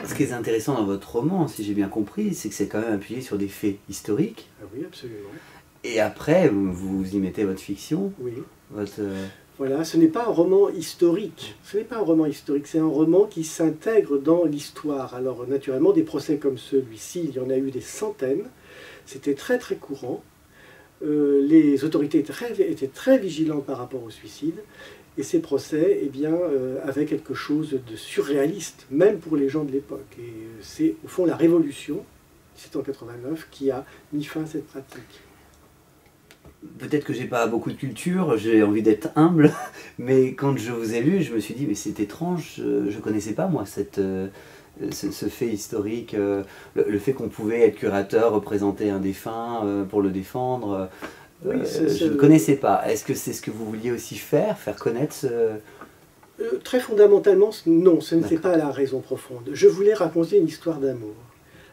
ce qui est intéressant dans votre roman, si j'ai bien compris, c'est que c'est quand même appuyé sur des faits historiques. Ah oui, absolument. Et après, vous y mettez votre fiction. Oui. Votre... Voilà, ce n'est pas un roman historique. Ce n'est pas un roman historique, c'est un roman qui s'intègre dans l'histoire. Alors naturellement, des procès comme celui-ci, il y en a eu des centaines. C'était très très courant. Les autorités étaient très vigilantes par rapport au suicide. Et ces procès, eh bien, avaient quelque chose de surréaliste, même pour les gens de l'époque. Et c'est au fond la Révolution, 1789, qui a mis fin à cette pratique. Peut-être que j'ai pas beaucoup de culture, j'ai envie d'être humble, mais quand je vous ai lu, je me suis dit, mais c'est étrange, je connaissais pas moi ce fait historique, le fait qu'on pouvait être curateur, représenter un défunt pour le défendre. Oui, je ne connaissais pas. Est-ce que c'est ce que vous vouliez aussi faire connaître ce... Très fondamentalement, non, ce n'était pas la raison profonde. Je voulais raconter une histoire d'amour.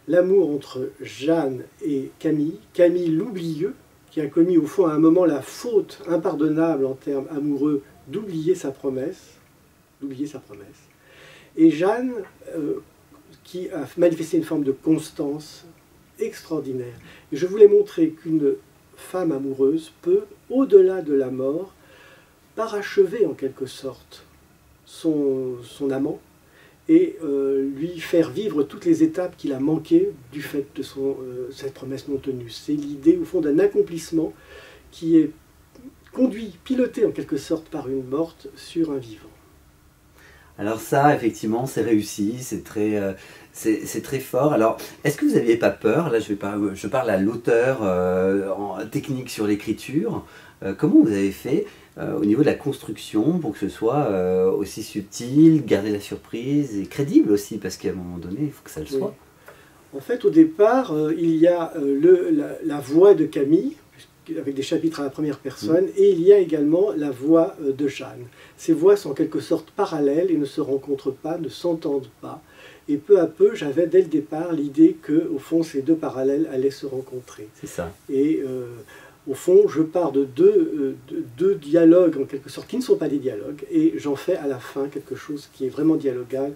L'amour entre Jeanne et Camille, Camille l'oublieux, qui a commis au fond à un moment la faute impardonnable en termes amoureux d'oublier sa promesse, et Jeanne, qui a manifesté une forme de constance extraordinaire. Et je voulais montrer qu'une femme amoureuse peut, au-delà de la mort, parachever en quelque sorte son amant et lui faire vivre toutes les étapes qu'il a manquées du fait de cette promesse non tenue. C'est l'idée au fond d'un accomplissement qui est conduit, piloté en quelque sorte par une morte sur un vivant. Alors ça, effectivement, c'est réussi, c'est très fort. Alors, est-ce que vous n'aviez pas peur? Là, je parle à l'auteur en technique sur l'écriture. Comment vous avez fait au niveau de la construction pour que ce soit aussi subtil, garder la surprise et crédible aussi, parce qu'à un moment donné, il faut que ça le soit. Oui. En fait, au départ, il y a la voix de Camille, avec des chapitres à la première personne, et il y a également la voix de Jeanne. Ces voix sont en quelque sorte parallèles et ne se rencontrent pas, ne s'entendent pas. Et peu à peu, j'avais dès le départ l'idée que, au fond, ces deux parallèles allaient se rencontrer. C'est ça. Et au fond, je pars de deux dialogues, en quelque sorte, qui ne sont pas des dialogues, et j'en fais à la fin quelque chose qui est vraiment dialogal.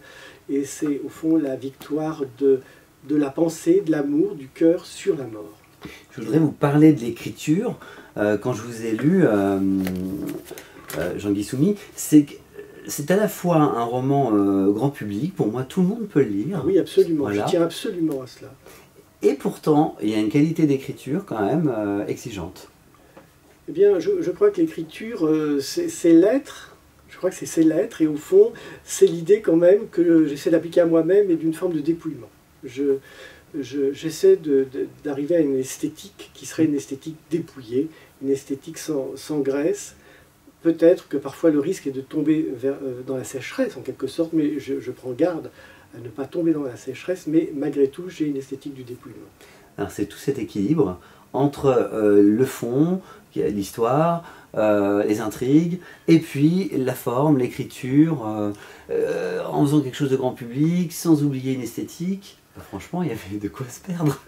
Et c'est, au fond, la victoire de la pensée, de l'amour, du cœur sur la mort. Je voudrais vous parler de l'écriture. Quand je vous ai lu, Jean Guissoumi, c'est à la fois un roman grand public, pour moi tout le monde peut le lire. Oui, absolument, voilà. Je tiens absolument à cela. Et pourtant, il y a une qualité d'écriture quand même exigeante. Eh bien, je crois que l'écriture, c'est l'être. Je crois que c'est ces lettres, et au fond, c'est l'idée quand même que j'essaie d'appliquer à moi-même et d'une forme de dépouillement. J'essaie d'arriver à une esthétique qui serait une esthétique dépouillée, une esthétique sans graisse. Peut-être que parfois le risque est de tomber dans la sécheresse en quelque sorte, mais je prends garde à ne pas tomber dans la sécheresse, mais malgré tout j'ai une esthétique du dépouillement. Alors c'est tout cet équilibre entre le fond, l'histoire, les intrigues, et puis la forme, l'écriture, en faisant quelque chose de grand public, sans oublier une esthétique. Franchement, il y avait de quoi se perdre.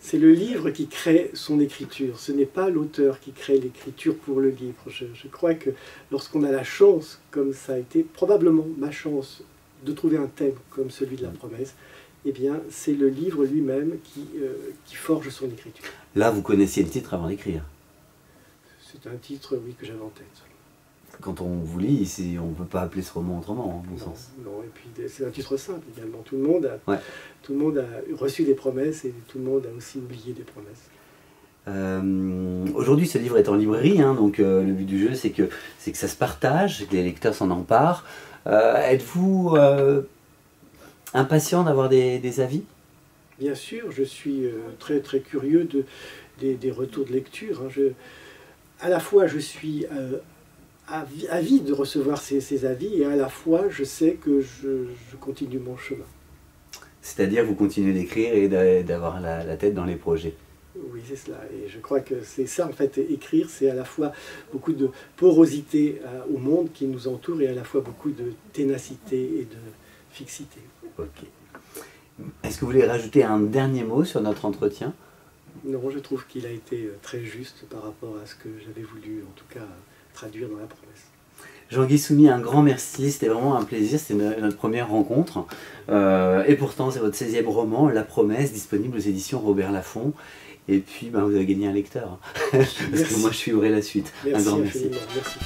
C'est le livre qui crée son écriture, ce n'est pas l'auteur qui crée l'écriture pour le livre. Je crois que lorsqu'on a la chance, comme ça a été probablement ma chance, de trouver un thème comme celui de la promesse, eh bien c'est le livre lui-même qui forge son écriture. Là, vous connaissiez le titre avant d'écrire. C'est un titre, oui, que j'avais en tête. Quand on vous lit, on ne peut pas appeler ce roman autrement, à mon sens. Non, et puis c'est un titre simple également. Tout le monde a reçu des promesses et tout le monde a aussi oublié des promesses. Aujourd'hui, ce livre est en librairie, hein, donc le but du jeu, c'est que ça se partage, que les lecteurs s'en emparent. Êtes-vous impatient d'avoir des avis? Bien sûr, je suis très très curieux des retours de lecture. Hein. À la fois, je suis avide de recevoir ces avis, et à la fois, je sais que je continue mon chemin. C'est-à-dire vous continuez d'écrire et d'avoir la tête dans les projets. Oui, c'est cela. Et je crois que c'est ça, en fait, écrire, c'est à la fois beaucoup de porosité au monde qui nous entoure et à la fois beaucoup de ténacité et de fixité. Ok. Est-ce que vous voulez rajouter un dernier mot sur notre entretien? Non, je trouve qu'il a été très juste par rapport à ce que j'avais voulu, en tout cas, traduire dans la promesse. Jean-Guy Soumy, un grand merci, c'était vraiment un plaisir, c'était notre première rencontre. Et pourtant, c'est votre 16e roman, La Promesse, disponible aux éditions Robert Laffont. Et puis, ben, vous avez gagné un lecteur, parce que moi je suivrai la suite. Merci Un grand merci. Merci.